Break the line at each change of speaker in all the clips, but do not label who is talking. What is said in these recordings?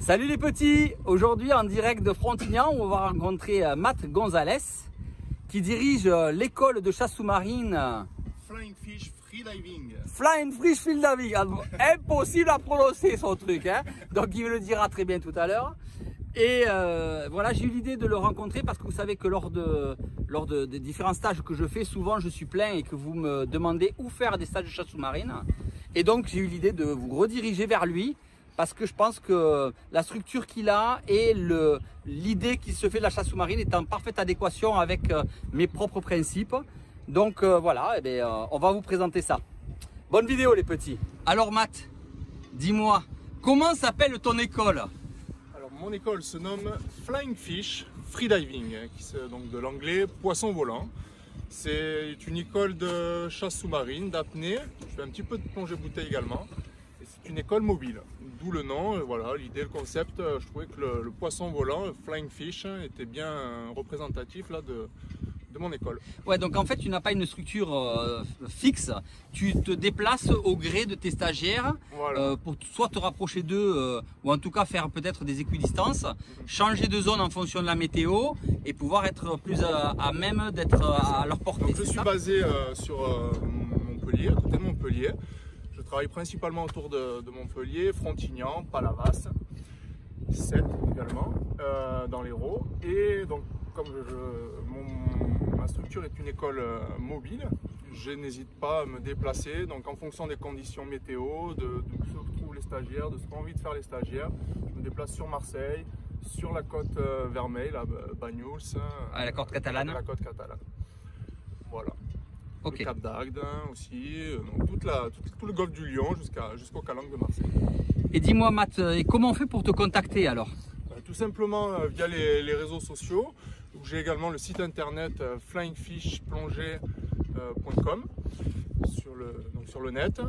Salut les petits, aujourd'hui en direct de Frontignan, on va rencontrer Matt Gonzalez qui dirige l'école de chasse sous-marine
Flying Fish Freediving.
Flying Fish Freediving. Impossible à prononcer son truc, hein. Donc il me le dira très bien tout à l'heure. Et voilà, j'ai eu l'idée de le rencontrer parce que vous savez que lors des différents stages que je fais, souvent je suis plein et que vous me demandez où faire des stages de chasse sous-marine. Et donc j'ai eu l'idée de vous rediriger vers lui parce que je pense que la structure qu'il a et l'idée qu'il se fait de la chasse sous-marine est en parfaite adéquation avec mes propres principes. Donc voilà, eh bien, on va vous présenter ça. Bonne vidéo les petits. Alors Matt, dis-moi, comment s'appelle ton école?
Alors mon école se nomme Flying Fish Freediving, donc de l'anglais poisson volant. C'est une école de chasse sous-marine, d'apnée. Je fais un petit peu de plongée bouteille également. Et c'est une école mobile, d'où le nom. Voilà, l'idée, le concept. Je trouvais que le poisson volant, le Flying Fish, était bien représentatif là de mon école.
Ouais, donc en fait tu n'as pas une structure fixe, tu te déplaces au gré de tes stagiaires, voilà. Pour soit te rapprocher d'eux ou en tout cas faire peut-être des équidistances, changer de zone en fonction de la météo et pouvoir être plus à même d'être à leur portée.
Donc, je suis basé sur Montpellier, à côté de Montpellier. Je travaille principalement autour de Montpellier, Frontignan, Palavas, Sète également, dans l'Hérault. Et donc comme ma structure est une école mobile, je n'hésite pas à me déplacer, donc en fonction des conditions météo, de où se retrouvent les stagiaires, de ce qu'ont envie de faire les stagiaires. Je me déplace sur Marseille, sur la côte Vermeille, à Banyuls,
à la côte catalane.
La côte catalane. Voilà.
Okay.
Le Cap d'Agde aussi, donc tout le golfe du Lion jusqu'aux Calanques de Marseille.
Et dis-moi Matt, et comment on fait pour te contacter alors?
Tout simplement via les réseaux sociaux. J'ai également le site internet flyingfishplongée.com sur le net.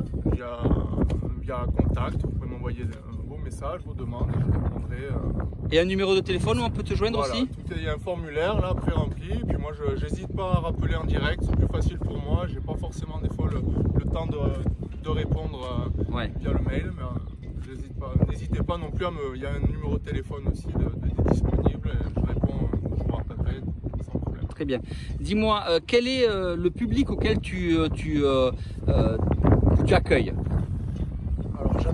Via contact, vous pouvez m'envoyer un beau message, vos demandes, et je répondrai.
Et un numéro de téléphone où on peut te joindre
voilà,
aussi?
Il y a un formulaire là pré-rempli, puis moi j'hésite pas à rappeler en direct, c'est plus facile pour moi, j'ai pas forcément des fois le temps de répondre via le mail, mais n'hésitez pas non plus il y a un numéro de téléphone aussi disponible, et je réponds, je vous rappellerai sans problème.
Très bien. Dis-moi, quel est le public auquel tu accueilles?
Alors j'ai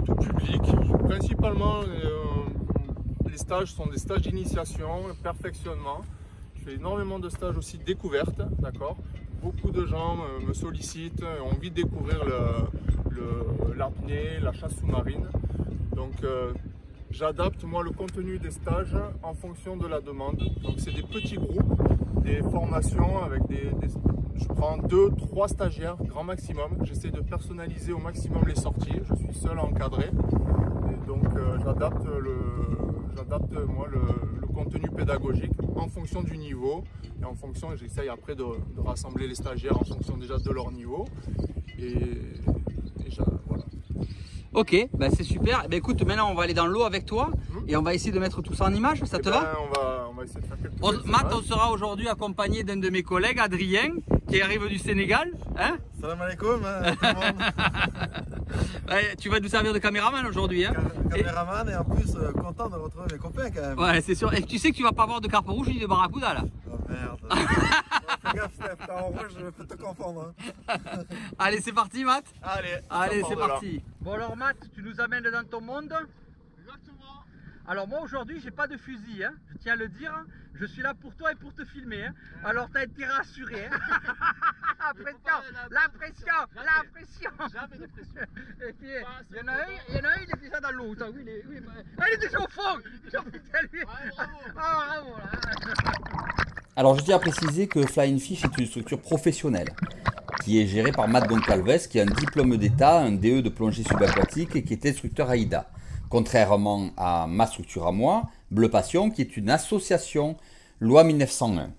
tout public, principalement les stages sont des stages d'initiation, perfectionnement. Je fais énormément de stages aussi découvertes, d'accord. Beaucoup de gens me sollicitent, ont envie de découvrir l'apnée, la chasse sous-marine. Donc j'adapte moi le contenu des stages en fonction de la demande. Donc c'est des petits groupes, des formations avec je prends 2-3 stagiaires grand maximum. J'essaie de personnaliser au maximum les sorties. Je suis seul à encadrer. Et donc j'adapte moi le contenu pédagogique en fonction du niveau et en fonction, j'essaye après de rassembler les stagiaires en fonction déjà de leur niveau. Voilà.
Ok, bah c'est super. Bah écoute, maintenant on va aller dans l'eau avec toi et on va essayer de mettre tout ça en image, ça te va?
On va essayer de faire quelques
Matt, on sera aujourd'hui accompagné d'un de mes collègues, Adrien, qui arrive du Sénégal. Hein?
Salam alaikum, tout le monde.
Ouais, tu vas nous servir de caméraman aujourd'hui. Hein?
Caméraman et en plus content de retrouver mes copains quand même.
Ouais, c'est sûr. Et tu sais que tu vas pas avoir de carpe rouge ni de barracuda là.
Oh merde. Fais gaffe Steph, t'es en rouge, je peux te confondre. Hein.
Allez, c'est parti Matt.
Allez,
c'est parti. Bon alors Matt, tu nous amènes dans ton monde.
Exactement.
Alors moi aujourd'hui j'ai pas de fusil, hein. Je tiens à le dire, je suis là pour toi et pour te filmer. Hein. Alors t'as été rassuré. Hein. La pression.
Jamais de pression.
Et puis il y en a un, il est déjà dans l'eau. Il est déjà au fond. Bravo. Alors je tiens à préciser que Flying Fish est une structure professionnelle qui est gérée par Matt Gonzalez, qui a un diplôme d'état, un DE de plongée subaquatique et qui est instructeur AIDA. Contrairement à ma structure à moi, Bleu Passion, qui est une association loi 1901.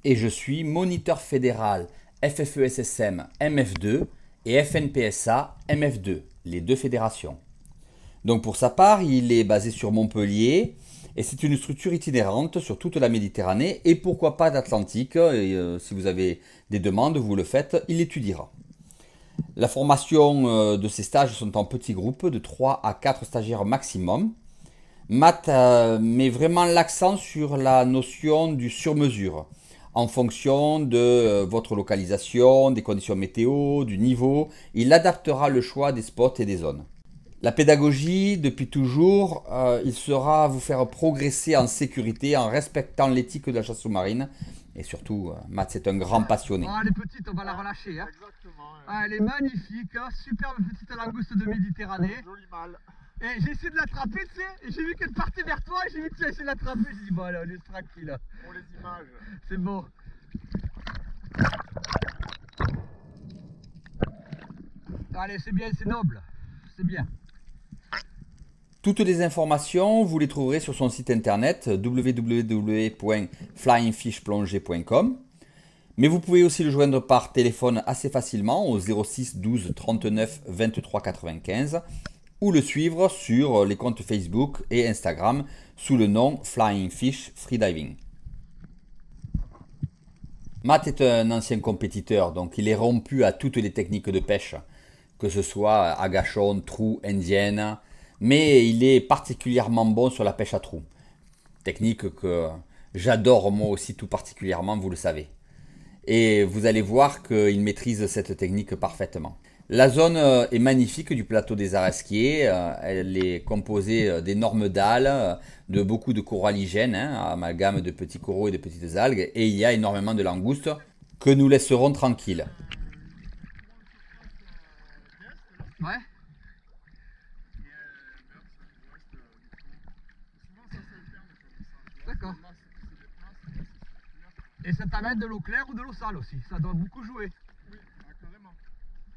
Et je suis moniteur fédéral FFESSM MF2 et FNPSA MF2, les deux fédérations. Donc pour sa part, il est basé sur Montpellier et c'est une structure itinérante sur toute la Méditerranée et pourquoi pas d'Atlantique. Si vous avez des demandes, vous le faites, il étudiera. La formation de ces stages sont en petits groupes de 3 à 4 stagiaires maximum. Matt met vraiment l'accent sur la notion du sur-mesure, en fonction de votre localisation, des conditions météo, du niveau. Il adaptera le choix des spots et des zones. La pédagogie, depuis toujours, il sera à vous faire progresser en sécurité, en respectant l'éthique de la chasse sous-marine. Et surtout, Matt, c'est un grand passionné.
Oh, elle est petite, on va la relâcher. Hein.
Exactement.
Ah, elle est magnifique, hein. Superbe petite langouste de Méditerranée.
Joli mâle.
Et j'ai essayé de l'attraper, tu sais, et j'ai vu qu'elle partait vers toi, et j'ai vu que tu as essayé de l'attraper. J'ai dit, bon, allez, on laisse tranquille.
Pour les images.
C'est bon. Allez, c'est bien, c'est noble. C'est bien.
Toutes les informations, vous les trouverez sur son site internet www.flyingfishplongée.com. Mais vous pouvez aussi le joindre par téléphone assez facilement au 06 12 39 23 95 ou le suivre sur les comptes Facebook et Instagram sous le nom Flying Fish Freediving. Matt est un ancien compétiteur, donc il est rompu à toutes les techniques de pêche, que ce soit agachon, trou, indienne, mais il est particulièrement bon sur la pêche à trou. Technique que j'adore moi aussi tout particulièrement, vous le savez. Et vous allez voir qu'il maîtrise cette technique parfaitement. La zone est magnifique du plateau des Aresquiers. Elle est composée d'énormes dalles, de beaucoup de coralligènes, amalgame de petits coraux et de petites algues. Et il y a énormément de langoustes que nous laisserons tranquilles.
Ouais. D'accord. Et ça t'amène de l'eau claire ou de l'eau sale aussi. Ça doit beaucoup jouer.
Oui, carrément.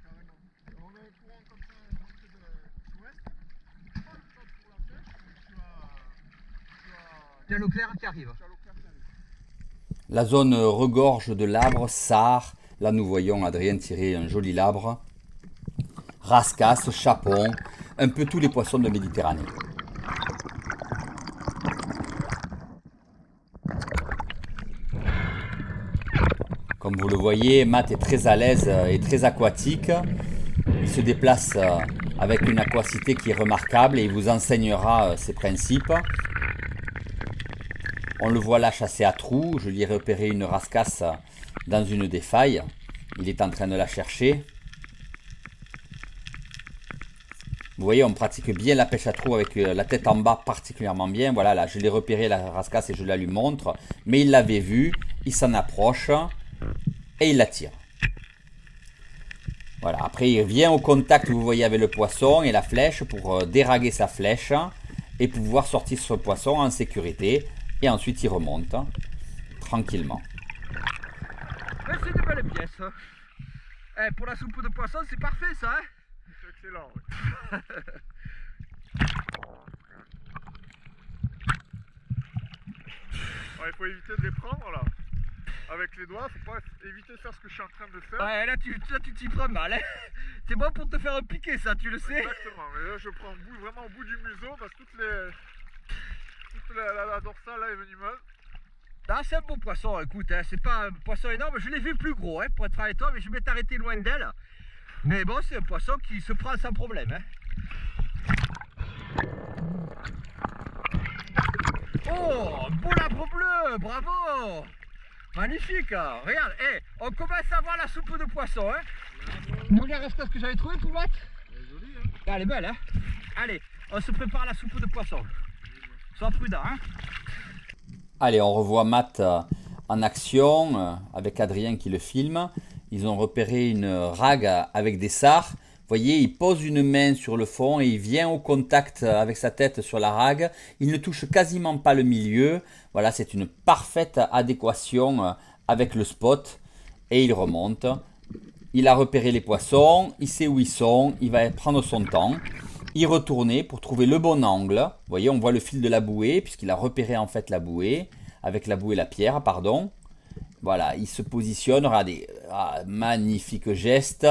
Carrément. On a un courant comme ça, l'entrée de l'ouest. Pas le top pour la pêche, mais
Il y a l'eau claire qui arrive.
tu as l'eau claire qui arrive.
La zone regorge de labres, sarres. Là nous voyons Adrien tirer un joli labre. Rascasse, chapon, un peu tous les poissons de Méditerranée. Comme vous le voyez, Matt est très à l'aise et très aquatique. Il se déplace avec une aquacité qui est remarquable et il vous enseignera ses principes. On le voit là chasser à trous. Je lui ai repéré une rascasse dans une des failles. Il est en train de la chercher. Vous voyez, on pratique bien la pêche à trous avec la tête en bas particulièrement bien. Voilà, là, je l'ai repéré la rascasse et je la lui montre. Mais il l'avait vue, il s'en approche et il la tire. Voilà, après il vient au contact, vous voyez, avec le poisson et la flèche pour déraguer sa flèche et pouvoir sortir ce poisson en sécurité. Et ensuite il remonte tranquillement.
Ouais, c'est une belle pièce. Eh, pour la soupe de poisson, c'est parfait ça. Hein.
C'est excellent. Oui. Il faut éviter de les prendre là. Avec les doigts, faut pas éviter de faire ce que je suis en train de faire.
Ouais, là tu t'y prends mal. Hein. C'est bon pour te faire piquer ça, tu le sais.
Exactement, mais là je prends vraiment au bout du museau parce que toute la dorsale là est venimeuse.
Ah, c'est un bon poisson, écoute, hein, c'est pas un poisson énorme, je l'ai vu plus gros, hein, pour être avec toi, mais je m'étais arrêté loin d'elle. Mais bon, c'est un poisson qui se prend sans problème. Hein. Oh, un beau labre bleu, bravo. Magnifique, hein. Regarde, hey, on commence à voir la soupe de poisson. Hein. Regarde ce que j'avais trouvé pour mettre.
Elle est jolie, hein.
Elle est belle, hein. Allez, on se prépare la soupe de poisson. Sois prudent, hein.
Allez, on revoit Matt en action avec Adrien qui le filme. Ils ont repéré une rague avec des sarres. Vous voyez, il pose une main sur le fond et il vient au contact avec sa tête sur la rague. Il ne touche quasiment pas le milieu. Voilà, c'est une parfaite adéquation avec le spot. Et il remonte. Il a repéré les poissons. Il sait où ils sont. Il va prendre son temps. Y retourner pour trouver le bon angle. Vous voyez, on voit le fil de la bouée puisqu'il a repéré en fait la bouée. Avec la bouée, la pierre, pardon. Voilà, il se positionne, regardez, magnifique geste,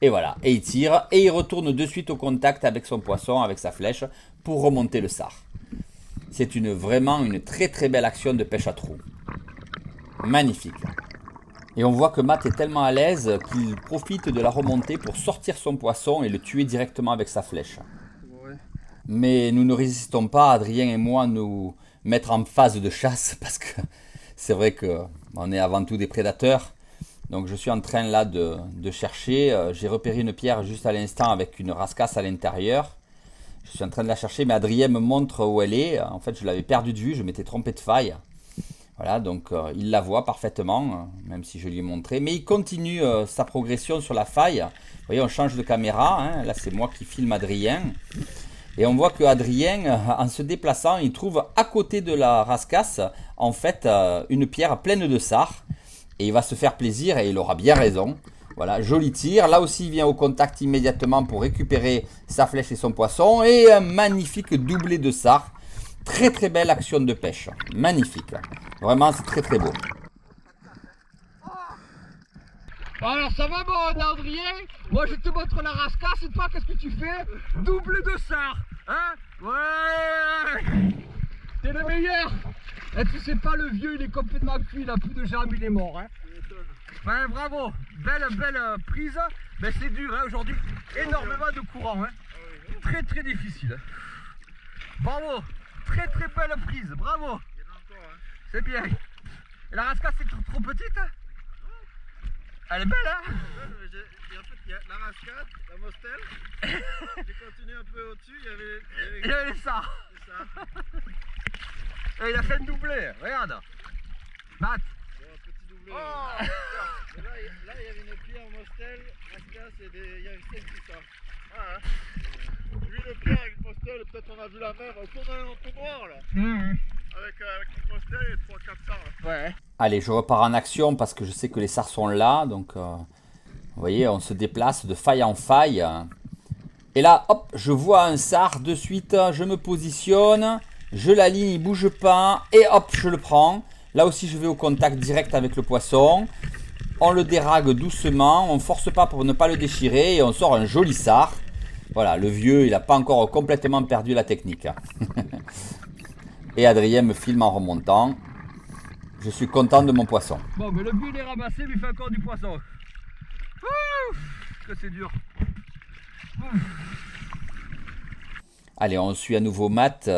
et voilà, et il tire, et il retourne de suite au contact avec son poisson, avec sa flèche, pour remonter le sard. C'est vraiment une très très belle action de pêche à trous. Magnifique. Et on voit que Matt est tellement à l'aise qu'il profite de la remontée pour sortir son poisson et le tuer directement avec sa flèche.
Ouais.
Mais nous ne résistons pas, Adrien et moi, nous mettre en phase de chasse parce que c'est vrai qu'on est avant tout des prédateurs. Donc je suis en train là de chercher. J'ai repéré une pierre juste à l'instant avec une rascasse à l'intérieur. Je suis en train de la chercher, mais Adrien me montre où elle est. En fait, je l'avais perdue de vue, je m'étais trompé de faille. Voilà, donc il la voit parfaitement, même si je lui ai montré. Mais il continue sa progression sur la faille. Vous voyez, on change de caméra. Hein. Là, c'est moi qui filme Adrien. Et on voit que Adrien, en se déplaçant, il trouve à côté de la rascasse, en fait, une pierre pleine de sard. Et il va se faire plaisir et il aura bien raison. Voilà, joli tir. Là aussi, il vient au contact immédiatement pour récupérer sa flèche et son poisson. Et un magnifique doublé de sard. Très très belle action de pêche. Magnifique. Vraiment, c'est très très beau.
Alors ça va mon Adrien? Moi je te montre la rascasse et toi qu'est-ce que tu fais? Double de sard, hein? Ouais! T'es le meilleur! Et tu sais pas, le vieux il est complètement cuit, il a plus de jambes, il est mort, hein? Ouais, bravo! Belle prise, mais c'est dur hein, aujourd'hui, énormément de courant, hein? Très très difficile. Bravo! Très très belle prise, bravo! C'est bien. Et la rascasse c'est trop petite? Elle est belle hein?
En fait, il y a la rascasse, la mostel. J'ai continué un peu au-dessus,
il y avait ça. Et il a fait une doublée, regarde. Matt.
Bon, un petit doublé. Oh, mais là, il y avait une pierre mostel, rascasse et il y a une stèle tout ça. Ah, hein. Lui, le pierre avec le mostel, peut-être on a vu la mer au fond d'un entonnoir là. Avec une mostel et 3-4 sards là.
Ouais.
Allez, je repars en action parce que je sais que les sards sont là. Donc, vous voyez, on se déplace de faille en faille. Et là, hop, je vois un sard de suite. Je me positionne. Je l'aligne, il ne bouge pas. Et hop, je le prends. Là aussi, je vais au contact direct avec le poisson. On le dérague doucement. On ne force pas pour ne pas le déchirer. Et on sort un joli sard. Voilà, le vieux, il n'a pas encore complètement perdu la technique. Et Adrien me filme en remontant. Je suis content de mon poisson.
Bon, mais le but il est ramassé, mais il fait encore du poisson. Ouf, que c'est dur. Ouf.
Allez, on suit à nouveau Matt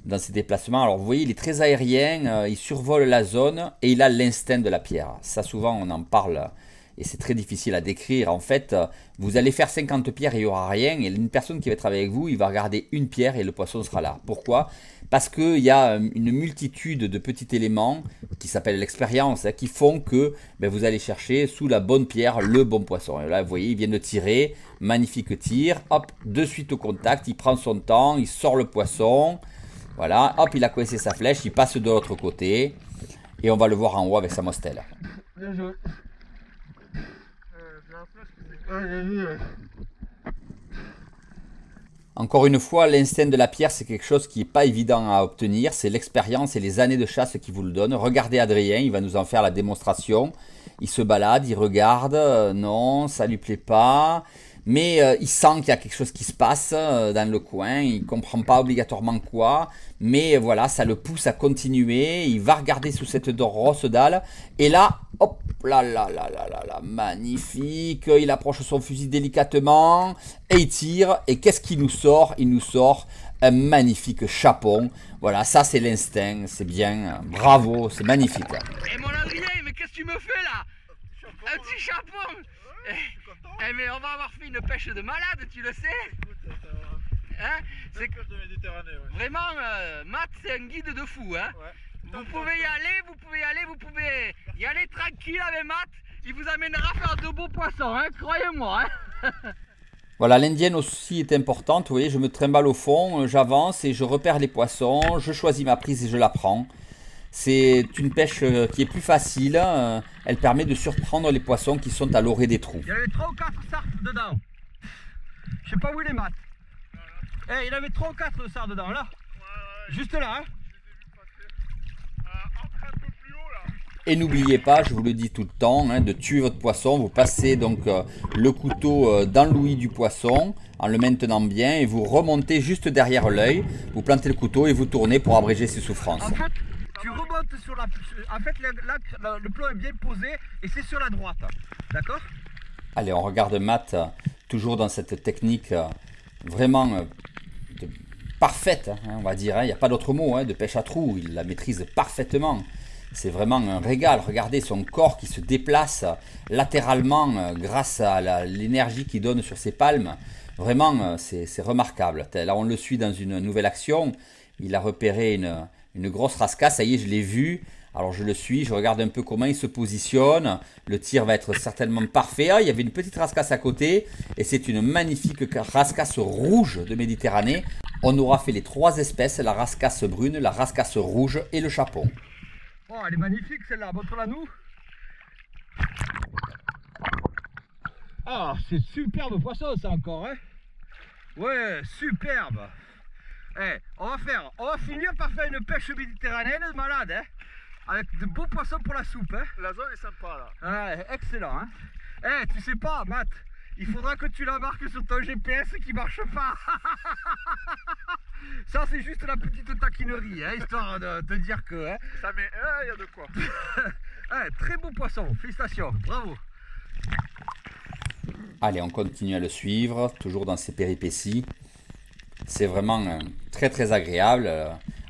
dans ses déplacements. Alors vous voyez, il est très aérien, il survole la zone et il a l'instinct de la pierre. Ça souvent on en parle et c'est très difficile à décrire. En fait, vous allez faire 50 pierres et il n'y aura rien. Et une personne qui va travailler avec vous, il va regarder une pierre et le poisson sera là. Pourquoi ? Parce qu'il y a une multitude de petits éléments qui s'appellent l'expérience, qui font que vous allez chercher sous la bonne pierre le bon poisson. Et là, vous voyez, il vient de tirer, magnifique tir, hop, de suite au contact, il prend son temps, il sort le poisson, voilà, hop, il a coincé sa flèche, il passe de l'autre côté, et on va le voir en haut avec sa mostelle. Encore une fois, l'instinct de la pierre, c'est quelque chose qui n'est pas évident à obtenir. C'est l'expérience et les années de chasse qui vous le donnent. Regardez Adrien, il va nous en faire la démonstration. Il se balade, il regarde. Non, ça ne lui plaît pas. Mais il sent qu'il y a quelque chose qui se passe dans le coin. Il ne comprend pas obligatoirement quoi. Mais voilà, ça le pousse à continuer. Il va regarder sous cette grosse dalle. Et là, hop, là, magnifique. Il approche son fusil délicatement. Et il tire. Et qu'est-ce qu'il nous sort? Il nous sort un magnifique chapon. Voilà, ça c'est l'instinct. C'est bien. Bravo, c'est magnifique.
Et mon Adrien, mais qu'est-ce que tu me fais là? Un petit chapon. Eh mais on va avoir fait une pêche de malade, tu le sais. Hein? C'est que
de Méditerranée, ouais.
Vraiment, Matt, c'est un guide de fou. Hein? Ouais. Vous pouvez y aller tranquille avec Matt. Il vous amènera faire de beaux poissons, hein? Croyez-moi. Hein?
Voilà, l'indienne aussi est importante. Vous voyez, je me trimballe au fond, j'avance et je repère les poissons. Je choisis ma prise et je la prends. C'est une pêche qui est plus facile. Elle permet de surprendre les poissons qui sont à l'orée des trous.
Il y avait 3 ou 4 sardes dedans. Je sais pas où il est, Matt. Eh, il avait 3 ou 4 sardes dedans, là. Ouais. Juste là, hein.
Un peu plus haut, là.
Et n'oubliez pas, je vous le dis tout le temps, de tuer votre poisson. Vous passez donc le couteau dans l'ouïe du poisson en le maintenant bien et vous remontez juste derrière l'œil. Vous plantez le couteau et vous tournez pour abréger ses souffrances.
En fait, tu remontes sur la... En fait, là, le plomb est bien posé et c'est sur la droite. D'accord?
Allez, on regarde Matt, toujours dans cette technique vraiment parfaite, hein, on va dire, hein. Il n'y a pas d'autre mot, hein, de pêche à trous, il la maîtrise parfaitement. C'est vraiment un régal, regardez son corps qui se déplace latéralement grâce à l'énergie qu'il donne sur ses palmes. Vraiment, c'est remarquable. Là, on le suit dans une nouvelle action, il a repéré une grosse rascasse, ça y est, je l'ai vu. Alors je le suis, je regarde un peu comment il se positionne, le tir va être certainement parfait. Ah, il y avait une petite rascasse à côté et c'est une magnifique rascasse rouge de Méditerranée. On aura fait les 3 espèces, la rascasse brune, la rascasse rouge et le chapon.
Oh, elle est magnifique celle-là, montre-la nous. Ah, c'est superbe poisson ça encore, hein. Ouais, superbe. Eh, on va finir par faire une pêche méditerranéenne malade, hein. Avec de beaux poissons pour la soupe, hein.
La zone est sympa là.
Ouais, excellent, hein. Eh, tu sais pas, Matt, il faudra que tu la marques sur ton GPS qui marche pas. Ça, c'est juste la petite taquinerie, hein, histoire de te dire que... Hein.
Ça met... il y a de quoi.
Ouais, très beau poisson, félicitations, bravo.
Allez, on continue à le suivre, toujours dans ses péripéties. C'est vraiment très très agréable.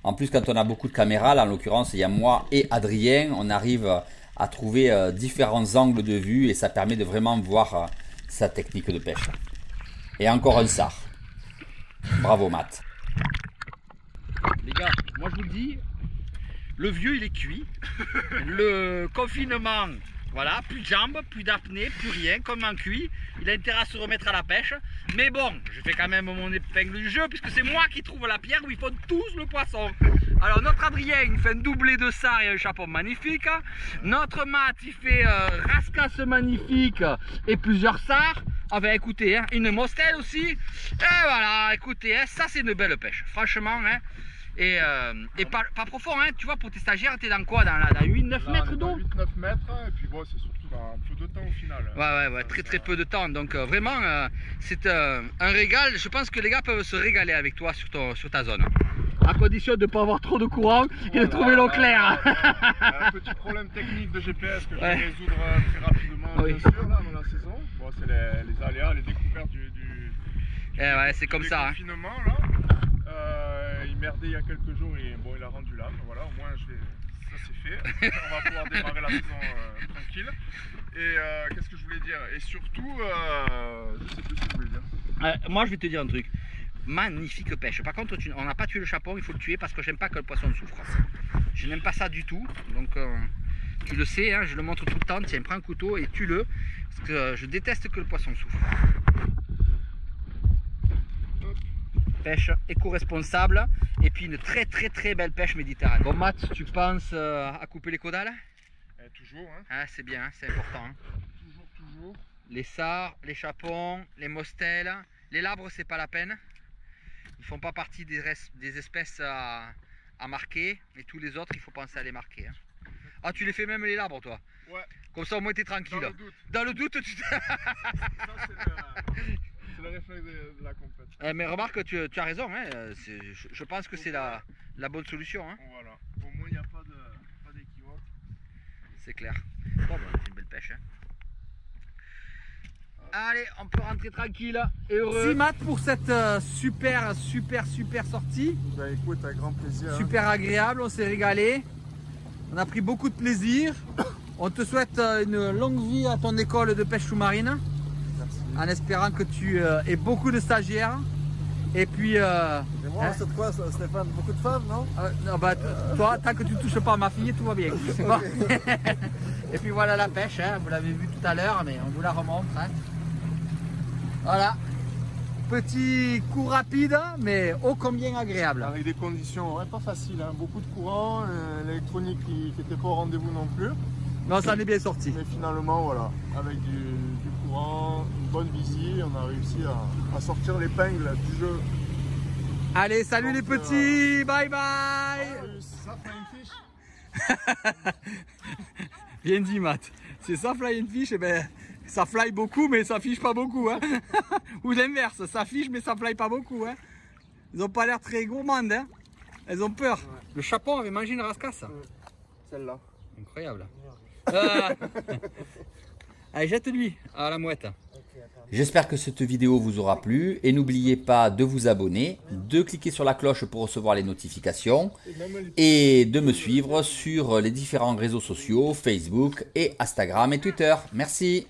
En plus, quand on a beaucoup de caméras, là en l'occurrence, il y a moi et Adrien, on arrive à trouver différents angles de vue et ça permet de vraiment voir sa technique de pêche. Et encore un sard. Bravo Matt.
Les gars, moi je vous le dis, le vieux il est cuit. Le confinement, voilà, plus de jambes, plus d'apnée, plus rien, comme un cuit. Il a intérêt à se remettre à la pêche. Mais bon, je fais quand même mon épingle du jeu puisque c'est moi qui trouve la pierre où ils font tous le poisson. Alors notre Adrien il fait un doublé de sard et un chapon magnifique. Notre Matt il fait rascasse magnifique et plusieurs sards. Enfin écoutez, hein, une mostelle aussi. Et voilà, écoutez, hein, ça c'est une belle pêche, franchement. Hein. Et pas profond, hein, tu vois, pour tes stagiaires, t'es dans quoi? Dans 8-9 mètres d'eau?
8-9 mètres, et puis bon, c'est surtout dans un peu de temps au final.
Ouais, très peu de temps. Donc vraiment, c'est un régal. Je pense que les gars peuvent se régaler avec toi sur ta zone. À condition de ne pas avoir trop de courant et de trouver l'eau claire.
Un petit problème technique de GPS que je vais résoudre très rapidement, bien sûr, là, dans la saison. Bon, c'est les aléas, les découvertes du
ouais, c'est comme ça.
Confinement, là. Il merdait il y a quelques jours et bon, il a rendu l'âme. Voilà, au moins ça c'est fait. On va pouvoir démarrer la saison tranquille. Et qu'est-ce que je voulais dire? Et surtout, je sais plus ce que je voulais dire.
Moi je vais te dire un truc. Magnifique pêche. Par contre, on n'a pas tué le chapon, il faut le tuer parce que j'aime pas que le poisson souffre. Je n'aime pas ça du tout. Donc tu le sais, hein, je le montre tout le temps. Tiens, prends un couteau et tue-le. Parce que je déteste que le poisson souffre. Pêche éco-responsable et puis une très belle pêche méditerranéenne. Bon Matt, tu penses à couper les caudales?
Toujours, hein.
Ah, c'est bien, hein, c'est important. Hein.
Toujours.
Les sards, les chapons, les mostelles, les labres c'est pas la peine. Ils font pas partie des espèces à marquer, mais tous les autres il faut penser à les marquer. Hein. Ah, tu les fais même les labres toi?
Ouais.
Comme ça au moins t'es tranquille.
Dans le doute.
Tu...
Ça c'est le réflexe de la compète.
Mais remarque, tu as raison, hein, je pense que c'est la bonne solution. Hein.
Voilà, au moins il n'y a pas d'équivoque.
C'est clair. Bon, bah, c'est une belle pêche. Hein. Allez, on peut rentrer tranquille et heureux. Merci Matt pour cette super sortie.
Bah écoute, avec grand plaisir.
Super agréable, on s'est régalé. On a pris beaucoup de plaisir. On te souhaite une longue vie à ton école de pêche sous-marine. En espérant que tu aies beaucoup de stagiaires. Et puis...
Et moi, c'est quoi Stéphane? Beaucoup de femmes, non?
Non, bah, toi, tant que tu ne touches pas à ma fille, tout va bien. Bon. Et puis voilà la pêche, hein. Vous l'avez vu tout à l'heure, mais on vous la remontre. Hein. Voilà. Petit coup rapide, mais ô combien agréable.
Avec des conditions pas faciles, hein. Beaucoup de courant, l'électronique qui n'était pas au rendez-vous non plus.
Mais on s'en est bien sorti.
Mais finalement, voilà, avec du courant, une bonne visie, on a réussi à sortir l'épingle du jeu.
Allez, salut les petits, bye bye.
Ça, Flying Fish.
Bien dit Matt, c'est ça Flying Fish, et ben ça fly beaucoup mais ça fiche pas beaucoup. Hein. Ou l'inverse, ça fiche mais ça fly pas beaucoup. Hein. Ils ont pas l'air très gourmandes, hein. Elles ont peur. Ouais. Le chapon avait mangé une rascasse.
Celle-là.
Incroyable. Allez, jette-lui à la mouette.
Okay,
J'espère que cette vidéo vous aura plu et n'oubliez pas de vous abonner, de cliquer sur la cloche pour recevoir les notifications et de me suivre sur les différents réseaux sociaux, Facebook et Instagram et Twitter. Merci.